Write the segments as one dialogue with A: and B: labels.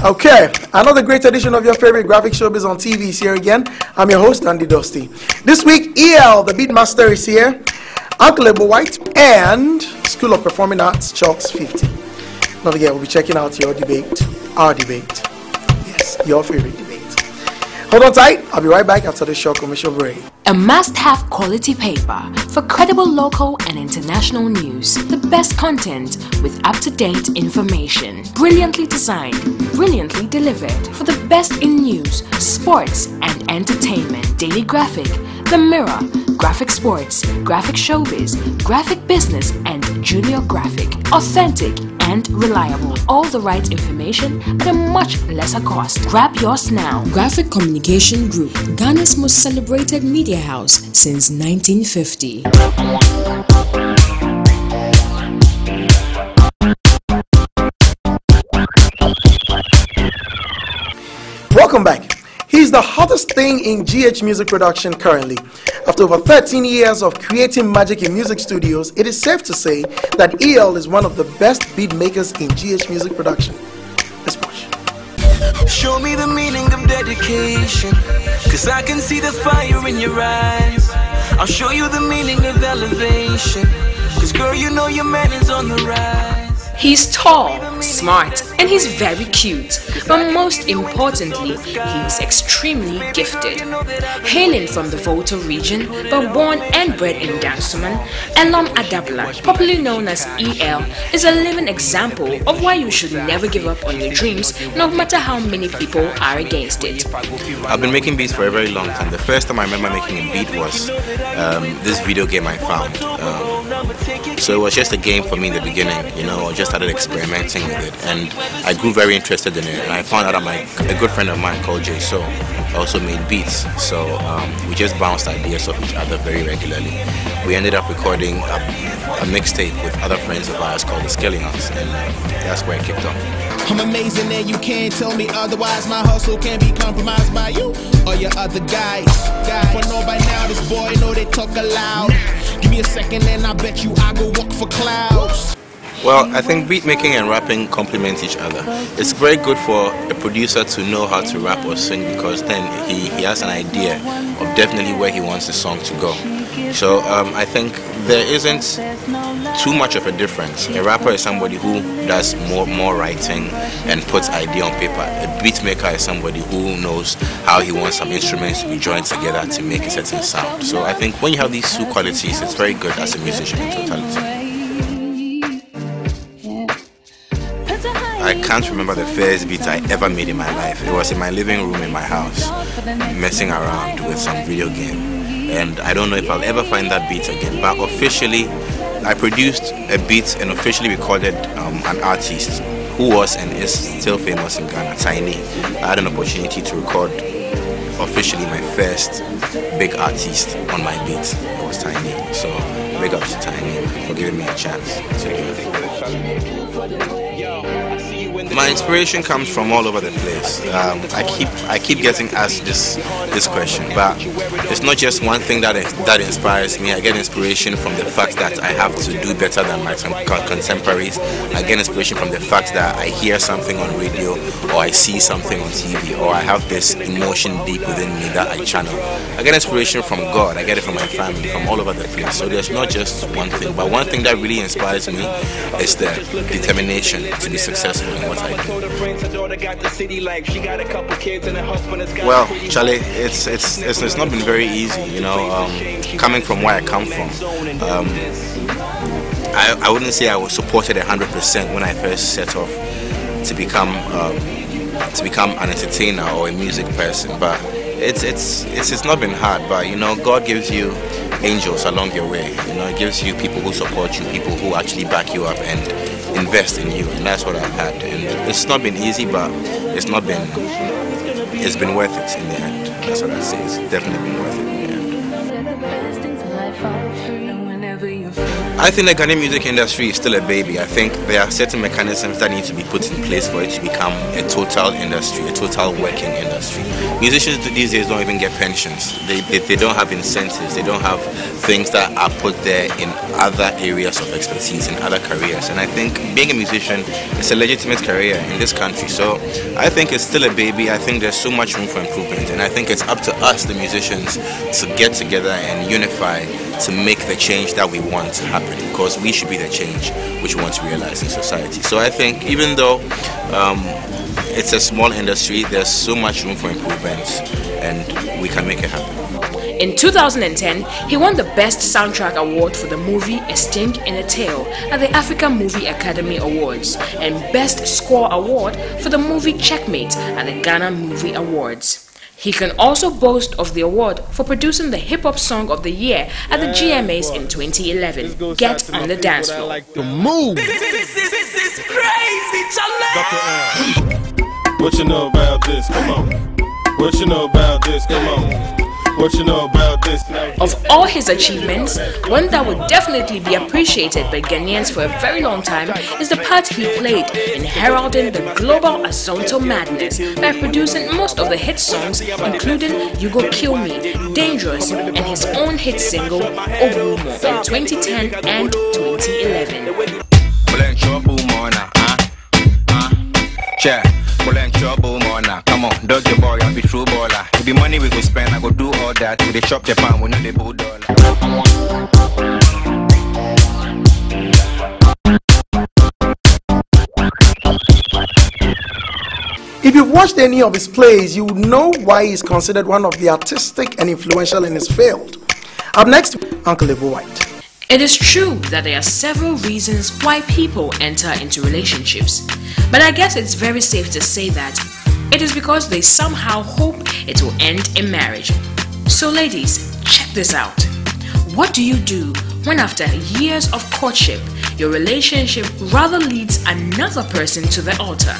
A: Okay, another great edition of your favorite graphic showbiz on TV is here again. I'm your host, Andy Dusty. This week, EL, the Beatmaster, is here, Uncle Ebo White, and School of Performing Arts, Chalks 50. Not again, we'll be checking out your debate, our debate. Yes, your favorite debate. Hold on tight, I'll be right back after the short commercial break.
B: A must-have quality paper for credible local and international news. The best content with up-to-date information. Brilliantly designed, brilliantly delivered. For the best in news, sports and entertainment. Daily Graphic, The Mirror, Graphic Sports, Graphic Showbiz, Graphic Business and Junior Graphic. Authentic and reliable. All the right information at a much lesser cost. Grab yours now.
C: Graphic Communication Group, Ghana's most celebrated media house since 1950.
A: Welcome back. He's the hottest thing in GH music production currently. After over 13 years of creating magic in music studios, it is safe to say that EL is one of the best beat makers in GH music production. Let's watch.
D: Show me the meaning of dedication, cause I can see the fire in your eyes. I'll show you the meaning of elevation, cause girl, you know your man is on the rise.
B: He's tall, smart, and he's very cute. But most importantly, he's extremely gifted. Hailing from the Volta region, but born and bred in Dansoman, Elam Adabla, popularly known as EL, is a living example of why you should never give up on your dreams, no matter how many people are against it.
E: I've been making beats for a very long time. The first time I remember making a beat was this video game I found. So it was just a game for me in the beginning, you know. I just started experimenting with it, and I grew very interested in it. And I found out that a good friend of mine called Jay So also made beats. So we just bounced ideas off each other very regularly. We ended up recording a mixtape with other friends of ours called the Skillions, and that's where it kicked off.
F: I'm amazing and you can't tell me otherwise. My hustle can't be compromised by you or your other guys. For know by now this boy know they talk aloud. Give me a second and I bet you I go walk for clouds.
E: Well, I think beat making and rapping complement each other. It's very good for a producer to know how to rap or sing, because then he has an idea of definitely where he wants the song to go. So I think there isn't too much of a difference. A rapper is somebody who does more writing and puts idea on paper. A beat maker is somebody who knows how he wants some instruments to be joined together to make a certain sound. So I think when you have these two qualities, it's very good as a musician in totality. I can't remember the first beat I ever made in my life. It was in my living room in my house, messing around with some video game. And I don't know if I'll ever find that beat again. But officially, I produced a beat and officially recorded an artist who was and is still famous in Ghana, Tiny. I had an opportunity to record officially my first big artist on my beat. It was Tiny. So big ups to Tiny for giving me a chance to do it. My inspiration comes from all over the place. I keep getting asked this question, but it's not just one thing that inspires me. I get inspiration from the fact that I have to do better than my contemporaries. I get inspiration from the fact that I hear something on radio, or I see something on TV, or I have this emotion deep within me that I channel. I get inspiration from God. I get it from my family, from all over the place. So there's not just one thing, but one thing that really inspires me is the determination to be successful in what I do. Well, Charlie, it's not been very easy, you know, coming from where I come from. I wouldn't say I was supported 100% when I first set off to become an entertainer or a music person, but it's not been hard. But you know, God gives you angels along your way. You know, it gives you people who support you, people who actually back you up and invest in you, and that's what I've had. And it's not been easy, but it's been worth it in the end. That's what I'd say. It's definitely been worth it. I think the Ghanaian music industry is still a baby. I think there are certain mechanisms that need to be put in place for it to become a total industry, a total working industry. Musicians these days don't even get pensions. They don't have incentives. They don't have things that are put there in other areas of expertise, in other careers. And I think being a musician is a legitimate career in this country. So I think it's still a baby. I think there's so much room for improvement. And I think it's up to us, the musicians, to get together and unify to make the change that we want to happen, because we should be the change which we want to realize in society. So I think even though it's a small industry, there's so much room for improvement and we can make it happen.
B: In 2010, he won the Best Soundtrack Award for the movie A Stink in a Tale at the African Movie Academy Awards and Best Score Award for the movie Checkmate at the Ghana Movie Awards. He can also boast of the award for producing the hip-hop song of the year at the GMAs in 2011, Get on the Dance Floor.
F: Like the move.
D: This is crazy, Charlie.
F: What you know about this? Come on. What you know about this? Come on. What you know about this?
B: Of all his achievements, one that would definitely be appreciated by Ghanaians for a very long time is the part he played in heralding the global Azonto madness by producing most of the hit songs, including You Go Kill Me, Dangerous, and his own hit single, Obumo, in 2010 and 2011.
G: Come on, dog your boy, I'll be true baller. If the money we go spend, I go do all that. We dey chop the pound, we know the bull dollar.
A: If you've watched any of his plays, you would know why he's considered one of the artistic and influential in his field. Up next, Uncle Lebo White.
B: It is true that there are several reasons why people enter into relationships, but I guess it's very safe to say that it is because they somehow hope it will end in marriage. So ladies, check this out. What do you do when after years of courtship, your relationship rather leads another person to the altar?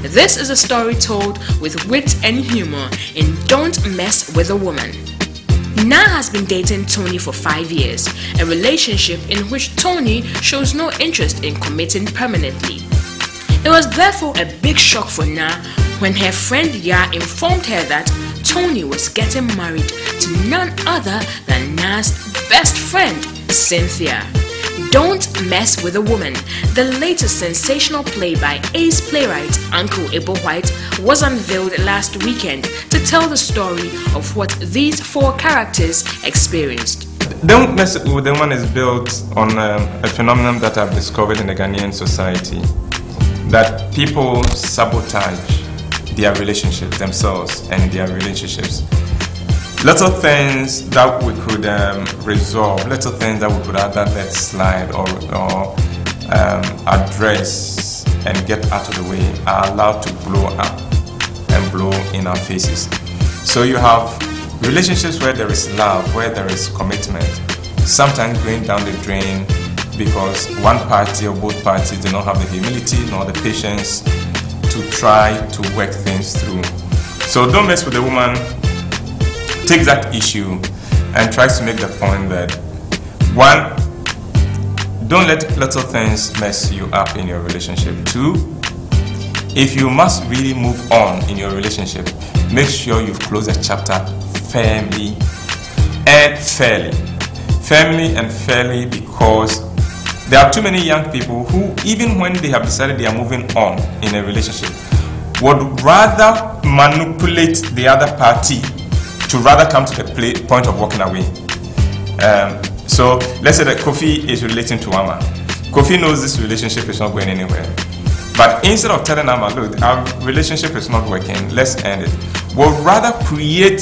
B: This is a story told with wit and humor in Don't Mess with a Woman. Na has been dating Tony for 5 years, a relationship in which Tony shows no interest in committing permanently. It was therefore a big shock for Na when her friend Ya informed her that Tony was getting married to none other than Na's best friend, Cynthia. Don't Mess with a Woman, the latest sensational play by ace playwright Uncle Lebo White, was unveiled last weekend to tell the story of what these 4 characters experienced.
H: Don't Mess with a Woman is built on a phenomenon that I've discovered in the Ghanaian society, that people sabotage their relationships themselves and their relationships. Lots of things that we could resolve, lots of things that we could either let slide or address and get out of the way are allowed to blow up and blow in our faces. So you have relationships where there is love, where there is commitment, sometimes going down the drain because one party or both parties do not have the humility nor the patience to try to work things through. So Don't Mess with a Woman takes that issue and tries to make the point that 1, don't let lots of things mess you up in your relationship. 2, if you must really move on in your relationship, make sure you've closed the chapter firmly and fairly. Firmly and fairly, because there are too many young people who, even when they have decided they are moving on in a relationship, would rather manipulate the other party to rather come to the point of walking away. So let's say that Kofi is relating to Ama. Kofi knows this relationship is not going anywhere. But instead of telling Ama, look, our relationship is not working, let's end it, we'll rather create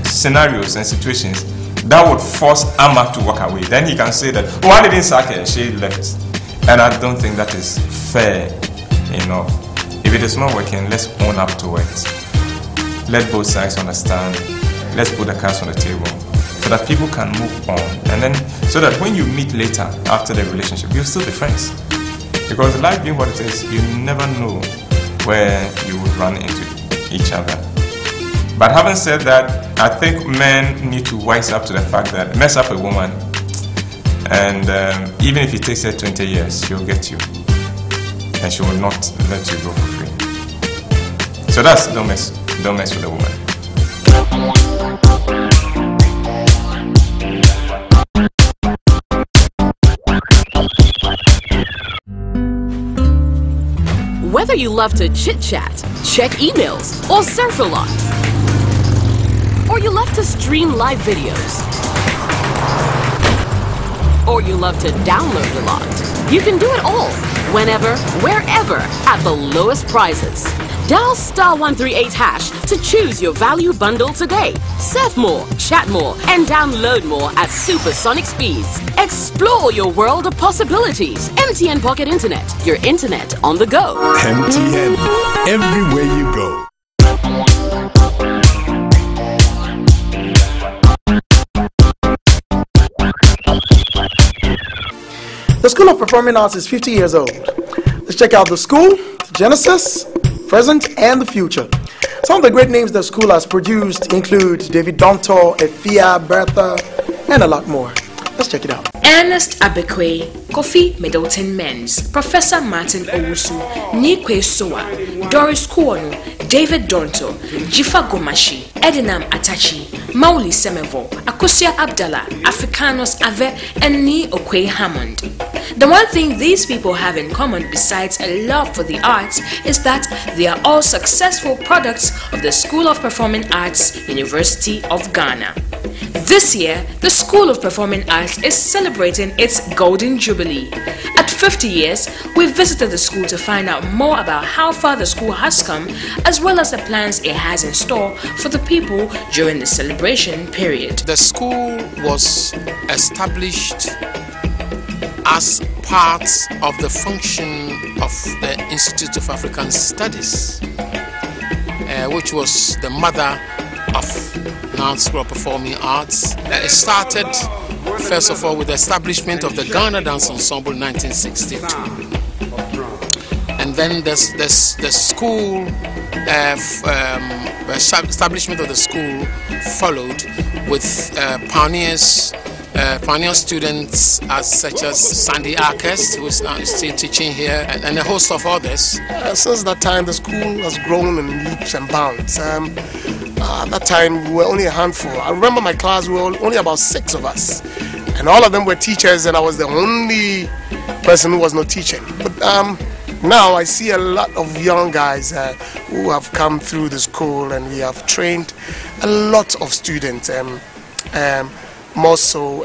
H: scenarios and situations that would force Ama to walk away. Then he can say that, oh, I didn't sack her, she left. And I don't think that is fair enough. If it is not working, let's own up to it. Let both sides understand. Let's put the cards on the table so that people can move on, and then so that when you meet later after the relationship, you'll still be friends. Because life being what it is, you never know where you would run into each other. But having said that, I think men need to wise up to the fact that mess up a woman, and even if it takes her 20 years, she'll get you, and she will not let you go for free. So that's don't mess with a woman.
B: Whether you love to chit-chat, check emails, or surf a lot, or you love to stream live videos, or you love to download a lot, you can do it all, whenever, wherever, at the lowest prices. Dial *138# to choose your value bundle today. Surf more, chat more, and download more at supersonic speeds. Explore your world of possibilities. MTN Pocket Internet, your internet on the go.
I: MTN, everywhere you go.
A: The School of Performing Arts is 50 years old. Let's check out the school, the genesis, present, and the future. Some of the great names the school has produced include David Dontor, Efia, Bertha, and a lot more. Let's check it out.
C: Ernest Abekwe, Kofi Middleton Menz, Professor Martin Owusu, Nikwe Soa, Doris Kuonu, David Donto, Jifa Gomashi, Edinam Atachi, Mauli Semevo, Akosia Abdallah, Africanos Ave, and Ni Okwe Hammond. The one thing these people have in common besides a love for the arts is that they are all successful products of the School of Performing Arts, University of Ghana. This year, the School of Performing Arts is celebrating its Golden Jubilee. At 50 years, we visited the school to find out more about how far the school has come, as well as the plans it has in store for the people during the celebration period.
J: The school was established as part of the function of the Institute of African Studies, which was the mother of now School of Performing Arts. It started, first of all, with the establishment of the Ghana Dance Ensemble in 1962. And then the school, establishment of the school followed with pioneer students such as Sandy Arkest, who is now still teaching here, and a host of others.
K: Since that time, the school has grown in leaps and bounds. At that time, we were only a handful. I remember my class, we were only about 6 of us. And all of them were teachers, and I was the only person who was not teaching. But now I see a lot of young guys who have come through the school, and we have trained a lot of students. More so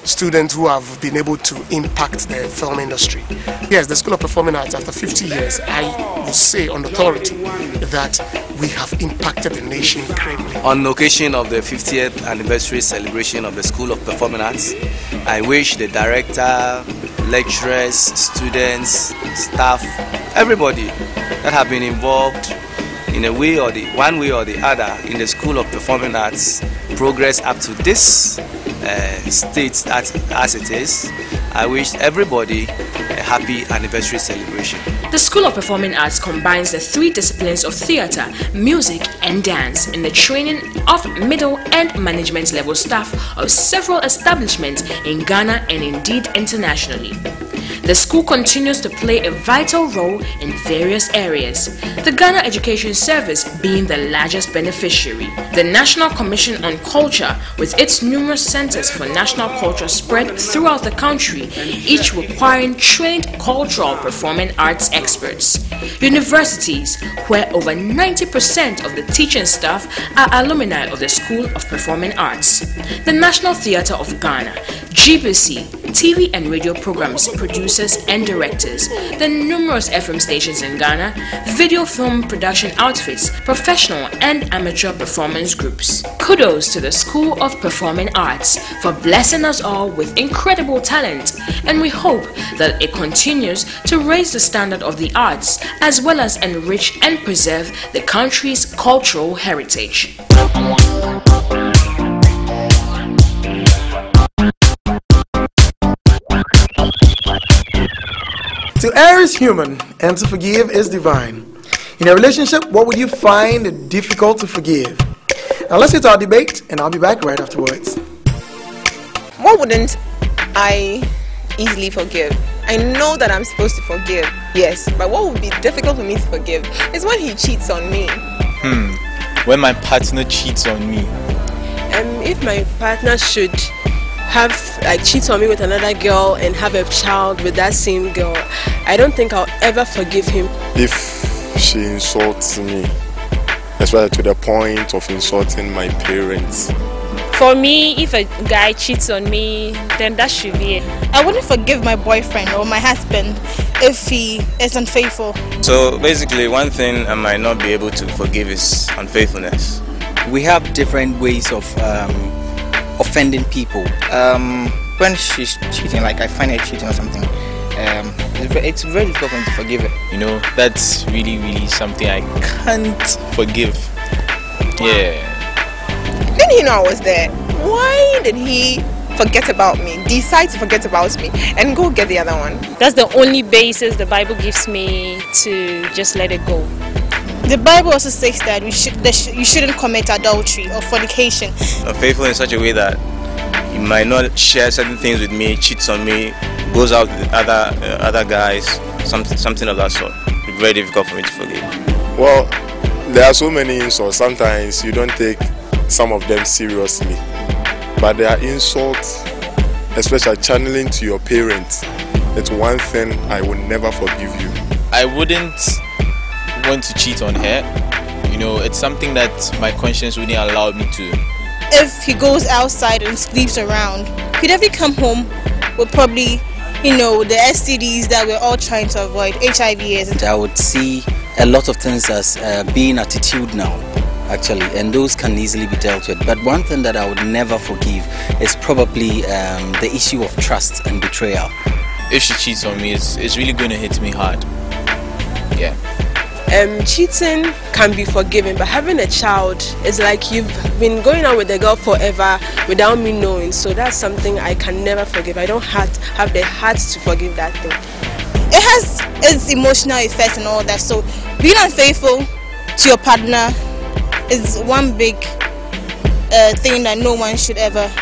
K: students who have been able to impact the film industry. Yes, the School of Performing Arts, after 50 years, I will say on authority that we have impacted the nation greatly.
L: On the occasion of the 50th anniversary celebration of the School of Performing Arts, I wish the director, lecturers, students, staff, everybody that have been involved in a way or one way or the other in the School of Performing Arts progress up to this state as it is. I wish everybody a happy anniversary celebration.
C: The School of Performing Arts combines the 3 disciplines of theatre, music, and dance in the training of middle and management level staff of several establishments in Ghana and indeed internationally. The school continues to play a vital role in various areas, the Ghana Education Service being the largest beneficiary. The National Commission on Culture, with its numerous centers for national culture spread throughout the country, each requiring trained cultural performing arts experts. Universities, where over 90% of the teaching staff are alumni of the School of Performing Arts. The National Theatre of Ghana, GBC, TV and radio programs, producers and directors, the numerous FM stations in Ghana, video film production outfits, professional and amateur performance groups. Kudos to the School of Performing Arts for blessing us all with incredible talent, and we hope that it continues to raise the standard of the arts as well as enrich and preserve the country's cultural heritage.
A: To err is human, and to forgive is divine. In a relationship, what would you find difficult to forgive? Now let's get to our debate, and I'll be back right afterwards.
M: What wouldn't I easily forgive? I know that I'm supposed to forgive, yes, but what would be difficult for me to forgive is when he cheats on me.
N: When my partner cheats on me.
O: If my partner should cheat on me with another girl and have a child with that same girl, I don't think I'll ever forgive him.
P: If she insults me, especially to the point of insulting my parents.
Q: For me, if a guy cheats on me, then that should be it.
R: I wouldn't forgive my boyfriend or my husband if he is unfaithful.
G: So basically, one thing I might not be able to forgive is unfaithfulness.
L: We have different ways of offending people.
N: When she's cheating, like I find her cheating or something, it's very difficult for me to forgive it. You know, that's really something I can't forgive. Yeah.
M: Didn't he know I was there? Why did he forget about me, decide to forget about me, and go get the other one?
Q: That's the only basis the Bible gives me to just let it go.
R: The Bible also says that you shouldn't commit adultery or fornication.
G: Unfaithful in such a way that he might not share certain things with me, cheats on me, goes out with other guys, something of that sort. It's very difficult for me to forgive.
P: Well, there are so many insults. Sometimes you don't take some of them seriously, but there are insults, especially channeling to your parents. It's one thing I will never forgive you.
N: I wouldn't want to cheat on her. You know, it's something that my conscience wouldn't allow me to.
R: If he goes outside and sleeps around, he'd definitely come home with probably, the STDs that we're all trying to avoid, HIV AIDS.
L: I would see a lot of things as being attitudinal, actually, and those can easily be dealt with. But one thing that I would never forgive is probably the issue of trust and betrayal.
N: If she cheats on me, it's really going to hit me hard. Yeah.
O: Cheating can be forgiven, but having a child is like you've been going on with the girl forever without me knowing. So that's something I can never forgive. I don't have the heart to forgive that thing.
R: It has its emotional effects and all that. So being unfaithful to your partner is one big thing that no one should ever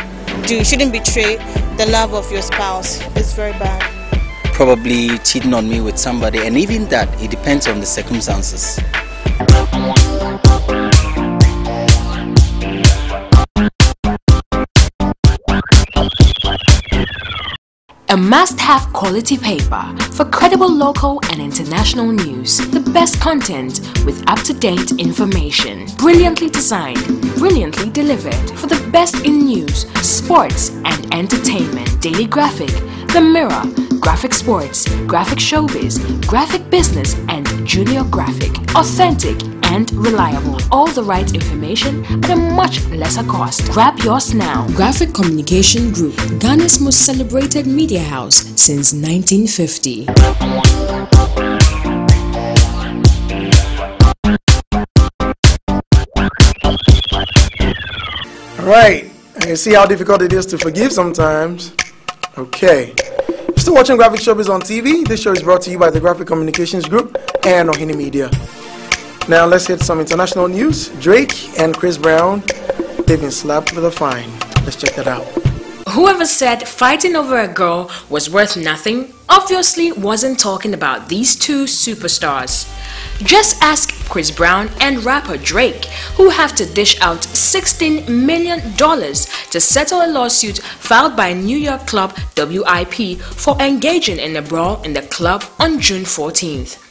R: do. You shouldn't betray the love of your spouse. It's very bad.
L: Probably cheating on me with somebody, and even that, it depends on the circumstances.
B: A must-have quality paper for credible local and international news. The best content with up-to-date information. Brilliantly designed, brilliantly delivered. For the best in news, sports and entertainment. Daily Graphic, The Mirror, Graphic Sports, Graphic Showbiz, Graphic Business and Junior Graphic. Authentic and reliable. All the right information at a much lesser cost. Grab yours now.
C: Graphic Communication Group, Ghana's most celebrated media house since 1950.
A: Alright, I can see how difficult it is to forgive sometimes. Okay. You're still watching Graphic Showbiz on TV. This show is brought to you by the Graphic Communications Group and Ohini Media. Now let's hit some international news. Drake and Chris Brown, they've been slapped with a fine. Let's check that out.
C: Whoever said fighting over a girl was worth nothing obviously wasn't talking about these two superstars. Just ask Chris Brown and rapper Drake, who have to dish out $16 million to settle a lawsuit filed by New York club WIP for engaging in a brawl in the club on June 14th.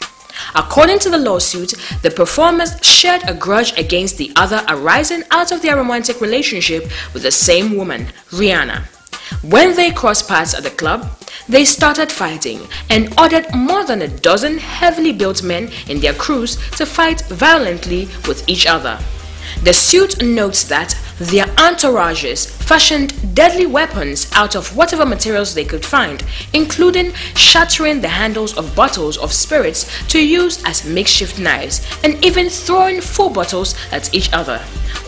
C: According to the lawsuit, the performers shared a grudge against the other arising out of their romantic relationship with the same woman, Rihanna. When they crossed paths at the club, they started fighting and ordered more than a dozen heavily built men in their crews to fight violently with each other. The suit notes that Their entourages fashioned deadly weapons out of whatever materials they could find, including shattering the handles of bottles of spirits to use as makeshift knives and even throwing full bottles at each other.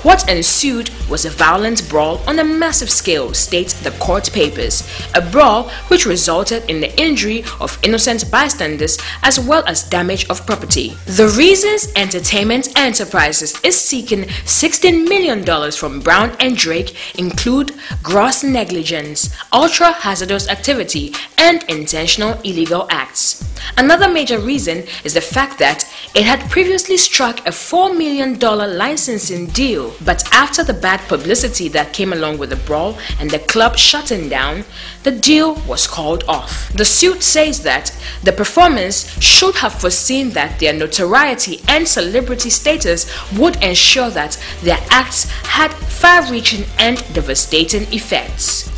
C: What ensued was a violent brawl on a massive scale, state the court papers, a brawl which resulted in the injury of innocent bystanders as well as damage of property. The Reasons Entertainment Enterprises is seeking $16 million from Brown and Drake include gross negligence, ultra-hazardous activity, and intentional illegal acts. Another major reason is the fact that it had previously struck a $4 million licensing deal, but after the bad publicity that came along with the brawl and the club shutting down, the deal was called off. The suit says that the performers should have foreseen that their notoriety and celebrity status would ensure that their acts had far-reaching and devastating effects.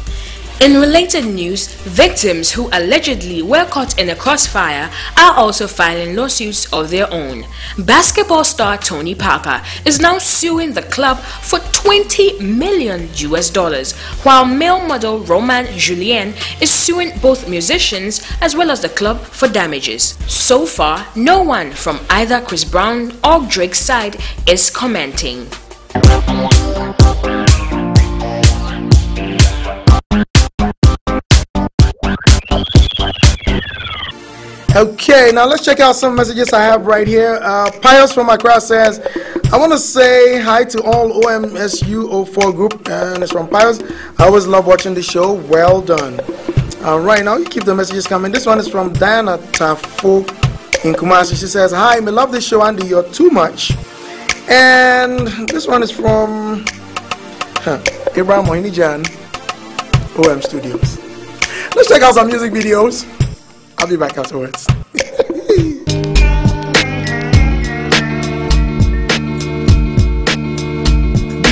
C: In related news, victims who allegedly were caught in a crossfire are also filing lawsuits of their own. Basketball star Tony Parker is now suing the club for $20 million, while male model Roman Julien is suing both musicians as well as the club for damages. So far, no one from either Chris Brown or Drake's side is commenting.
A: Okay, now let's check out some messages I have right here. Pius from Accra says, I want to say hi to all OMSU04 group, and it's from Pius. I always love watching the show. Well done. All right, now you keep the messages coming. This one is from Diana Tafo in Kumasi. She says, hi, I love the show, Andy. You're too much. And this one is from Abraham Mohinijan, OM Studios. Let's check out some music videos. I'll be back afterwards.
S: Be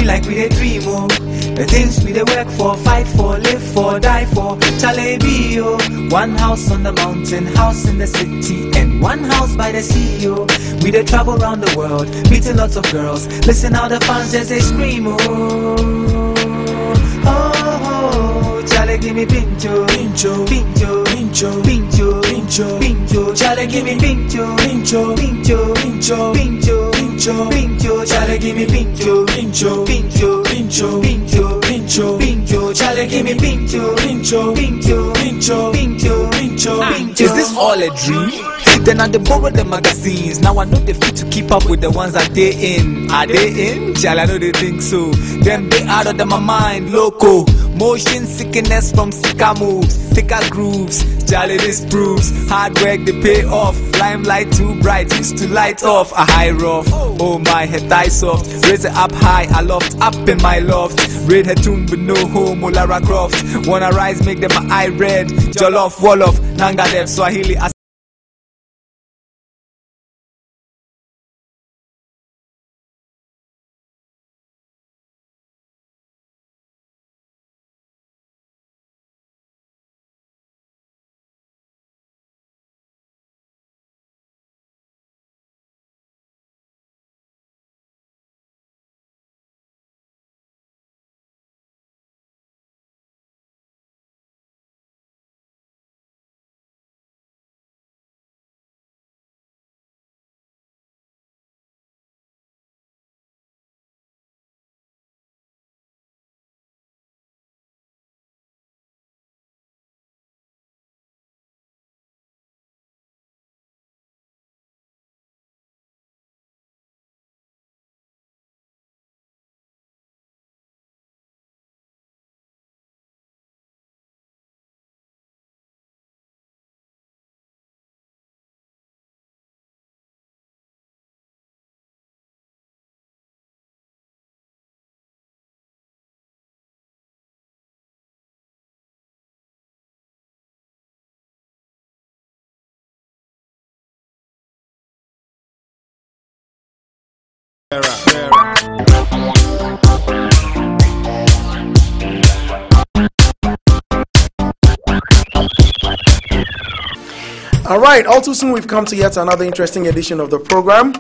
S: like we dey dream, oh. The things we dey work for, fight for, live for, die for. Chale be, yo. One house on the mountain, house in the city, and one house by the sea, yo. We dey travel around the world, meeting lots of girls. Listen how the fans just they scream, oh. Chale give me pincho, pincho, pincho, pincho, pincho, pincho, pincho. Chale give me pincho, pincho, pincho, pincho, pincho, pincho, pincho. Chale give me pincho, pincho, pincho, pincho, pincho, pincho, pincho. Chale give me pincho, pincho, pincho, pincho, pincho, pincho, pincho. Is this all a dream? Then I borrow the magazines. Now I know they fit to keep up with the ones that they in. Are they in? Chale, I know they think so. Them they out of my mind, loco. Motion sickness from sicker moves, thicker grooves. Jolly this proves hard work they pay off. Limelight too bright, used to light off a high rough. Oh my head thigh soft, raise it up high, I loft up in my loft. Red head tune but no home, Lara Croft. Wanna rise, make them my eye red. Jollof, Wolof, Nanga Dev, Swahili.
A: All right, all too soon we've come to yet another interesting edition of the program.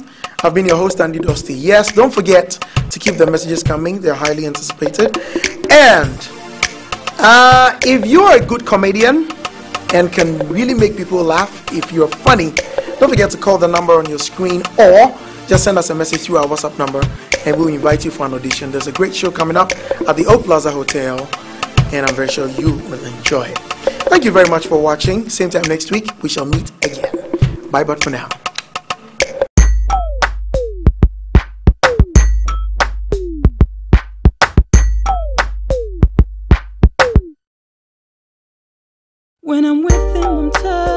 A: I've been your host, Andy Dusty. Yes, don't forget to keep the messages coming. They're highly anticipated. And if you're a good comedian and can really make people laugh, if you're funny, don't forget to call the number on your screen or just send us a message through our WhatsApp number and we'll invite you for an audition. There's a great show coming up at the Oak Plaza Hotel and I'm very sure you will enjoy it. Thank you very much for watching. Same time next week, we shall meet again. Bye, but for now.
S: When I'm with him, I'm tired.